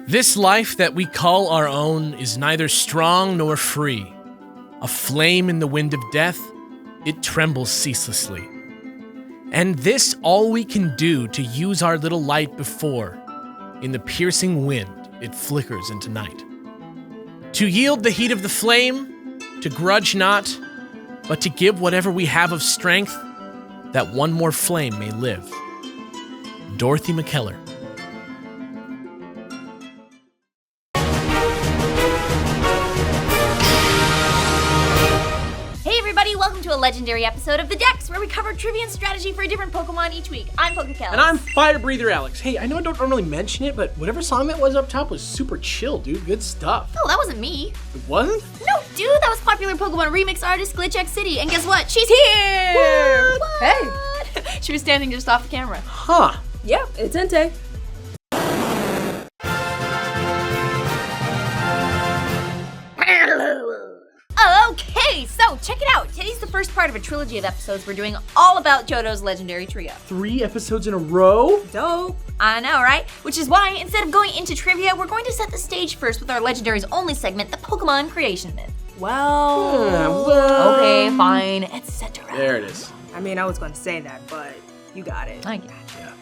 This life that we call our own is neither strong nor free. A flame in the wind of death, it trembles ceaselessly. And this all we can do to use our little light before. In the piercing wind, it flickers into night. To yield the heat of the flame, to grudge not, but to give whatever we have of strength, that one more flame may live. Dorothy McKellar. Welcome to a legendary episode of The Dex, where we cover trivia and strategy for a different Pokemon each week. I'm PokeKellz. And I'm Fire Breather Alex. Hey, I know I don't normally mention it, but whatever song that was up top was super chill, dude. Good stuff. Oh, that wasn't me. It wasn't? No, dude, that was popular Pokemon remix artist GlitchxCity. And guess what? She's here! What? Hey! She was standing just off the camera. Huh. Yeah, it's Entei. Okay, so check it out. Today's the first part of a trilogy of episodes we're doing all about Johto's legendary trio. 3 episodes in a row? Dope. I know, right? Which is why, instead of going into trivia, we're going to set the stage first with our legendaries only segment, the Pokemon Creation Myth. Well... Okay, fine, etc. There it is. I mean, I was going to say that, but you got it. I got Yeah.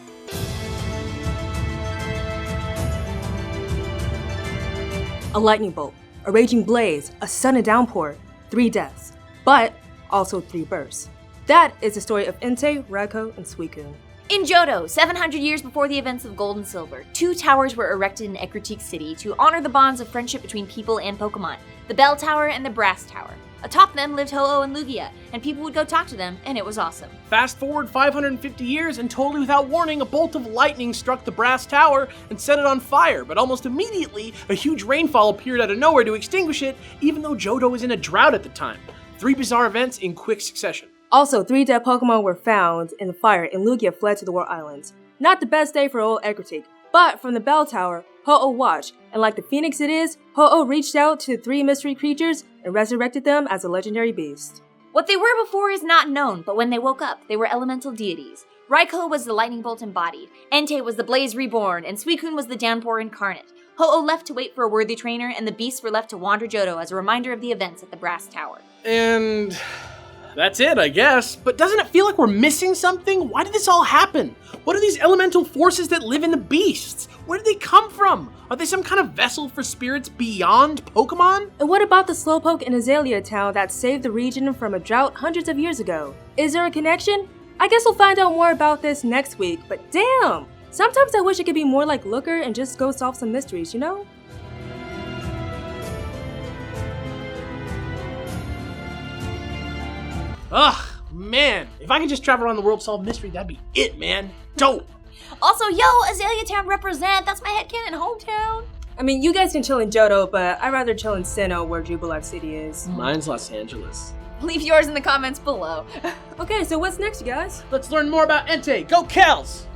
A lightning bolt, a raging blaze, a sudden downpour, 3 deaths, but also 3 births. That is the story of Entei, Raikou, and Suicune. In Johto, 700 years before the events of Gold and Silver, 2 towers were erected in GlitchxCity to honor the bonds of friendship between people and Pokemon, the Bell Tower and the Brass Tower. Atop them lived Ho-Oh and Lugia, and people would go talk to them, and it was awesome. Fast forward 550 years, and totally without warning, a bolt of lightning struck the Brass Tower and set it on fire, but almost immediately, a huge rainfall appeared out of nowhere to extinguish it, even though Johto was in a drought at the time. 3 bizarre events in quick succession. Also, 3 dead Pokemon were found in the fire, and Lugia fled to the War Islands. Not the best day for old GlitchxCity, but from the Bell Tower, Ho-Oh watched, and like the phoenix it is, Ho-Oh reached out to 3 mystery creatures and resurrected them as a legendary beast. What they were before is not known, but when they woke up, they were elemental deities. Raikou was the lightning bolt embodied, Entei was the blaze reborn, and Suicune was the downpour incarnate. Ho-Oh left to wait for a worthy trainer, and the beasts were left to wander Johto as a reminder of the events at the Brass Tower. And that's it, I guess. But doesn't it feel like we're missing something? Why did this all happen? What are these elemental forces that live in the beasts? Where did they come from? Are they some kind of vessel for spirits beyond Pokemon? And what about the Slowpoke in Azalea Town that saved the region from a drought hundreds of years ago? Is there a connection? I guess we'll find out more about this next week, but damn! Sometimes I wish it could be more like Looker and just go solve some mysteries, you know? Ugh, man. If I could just travel around the world, solve mystery, that'd be it, man. Dope. Also, yo, Azalea Town represent, that's my headcanon hometown. I mean, you guys can chill in Johto, but I'd rather chill in Sinnoh where Jubilee City is. Mine's Los Angeles. Leave yours in the comments below. Okay, so what's next, you guys? Let's learn more about Entei. Go Kells!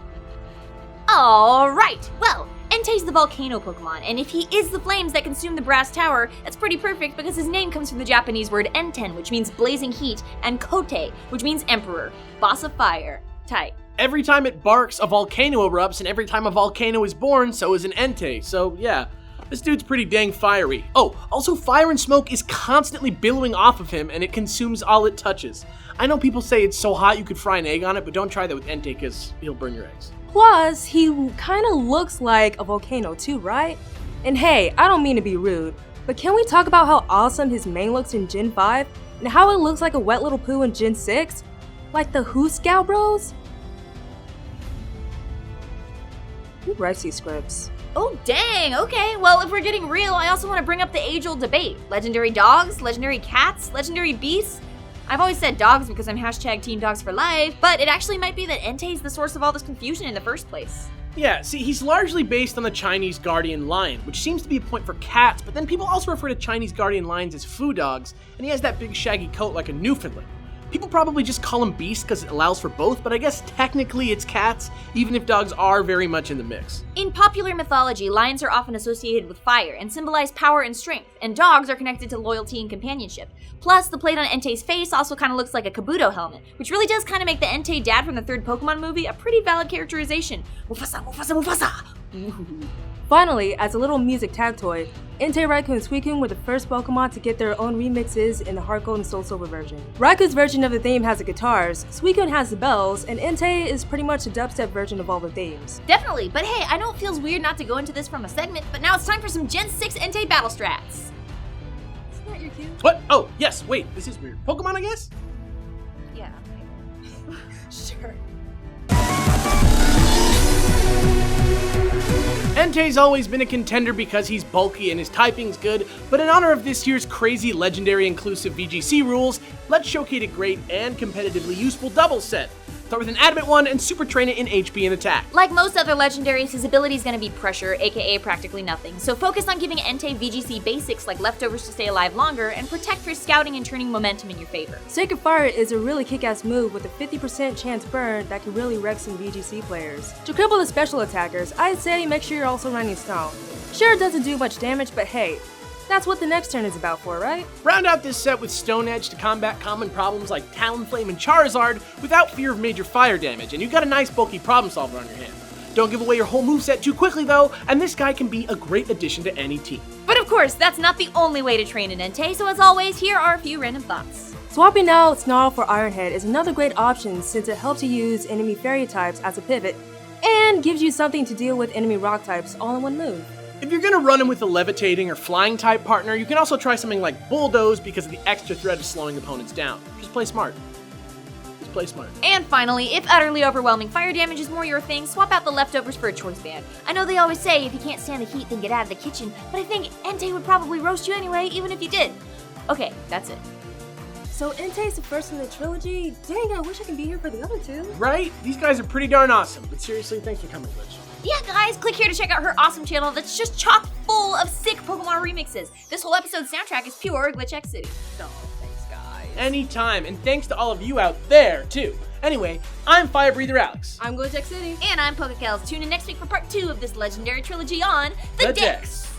Alright, well, Entei's the volcano Pokemon, and if he is the flames that consume the Brass Tower, that's pretty perfect because his name comes from the Japanese word enten, which means blazing heat, and kote, which means emperor, boss of fire. Tight. Every time it barks, a volcano erupts, and every time a volcano is born, so is an Entei. So yeah, this dude's pretty dang fiery. Oh, also fire and smoke is constantly billowing off of him, and it consumes all it touches. I know people say it's so hot you could fry an egg on it, but don't try that with Entei because he'll burn your eggs. Plus, he kinda looks like a volcano too, right? And hey, I don't mean to be rude, but can we talk about how awesome his mane looks in Gen 5, and how it looks like a wet little poo in Gen 6? Like the Who Scout Bros? Who writes these scripts? Oh dang, okay, well if we're getting real, I also want to bring up the age-old debate. Legendary dogs, legendary cats, legendary beasts? I've always said dogs because I'm hashtag Team Dogs for Life, but it actually might be that Entei's the source of all this confusion in the first place. Yeah, see, he's largely based on the Chinese guardian lion, which seems to be a point for cats, but then people also refer to Chinese guardian lions as foo dogs, and he has that big shaggy coat like a Newfoundland. People probably just call him beast because it allows for both, but I guess technically it's cats, even if dogs are very much in the mix. In popular mythology, lions are often associated with fire and symbolize power and strength, and dogs are connected to loyalty and companionship. Plus, the plate on Entei's face also kind of looks like a Kabuto helmet, which really does kind of make the Entei dad from the third Pokemon movie a pretty valid characterization. Mufasa, Mufasa, Mufasa! Finally, as a little music tag toy, Entei, Raikou, and Suicune were the first Pokemon to get their own remixes in the Heart Gold and Soul Silver version. Raikou's version of the theme has the guitars, Suicune has the bells, and Entei is pretty much a dubstep version of all the themes. Definitely, but hey, I know it feels weird not to go into this from a segment, but now it's time for some Gen 6 Entei battle strats. Isn't that your cue? What? Oh, yes, wait, this is weird. Pokemon, I guess? Yeah. Sure. Entei's always been a contender because he's bulky and his typing's good, but in honor of this year's crazy legendary inclusive VGC rules, let's showcase a great and competitively useful double set. Start with an adamant one and super train it in HP and attack. Like most other legendaries, his ability is going to be pressure, aka practically nothing, so focus on giving Entei VGC basics like leftovers to stay alive longer and protect for scouting and turning momentum in your favor. Sacred Fire is a really kick-ass move with a 50% chance burn that can really wreck some VGC players. To cripple the special attackers, I'd say make sure you're also running Stomp. Sure, it doesn't do much damage, but hey, that's what the next turn is about for, right? Round out this set with Stone Edge to combat common problems like Talonflame and Charizard without fear of major fire damage, and you got a nice bulky problem solver on your hand. Don't give away your whole moveset too quickly though, and this guy can be a great addition to any team. But of course, that's not the only way to train an Entei, so as always, here are a few random thoughts. Swapping out Snarl for Ironhead is another great option since it helps you use enemy fairy types as a pivot, and gives you something to deal with enemy rock types all in one move. If you're gonna run him with a levitating or flying type partner, you can also try something like Bulldoze because of the extra threat of slowing opponents down. Just play smart. Just play smart. And finally, if utterly overwhelming fire damage is more your thing, swap out the leftovers for a choice band. I know they always say if you can't stand the heat, then get out of the kitchen, but I think Entei would probably roast you anyway, even if you did. Okay, that's it. So Entei's the first in the trilogy? Dang, I wish I could be here for the other two. Right? These guys are pretty darn awesome, but seriously, thanks for coming, Glitch. Yeah, guys, click here to check out her awesome channel that's just chock full of sick Pokemon remixes. This whole episode's soundtrack is pure GlitchxCity. So, thanks, guys. Anytime, and thanks to all of you out there, too. Anyway, I'm Fire Breather Alex. I'm GlitchxCity. And I'm PokeKellz. Tune in next week for part 2 of this legendary trilogy on The Dex.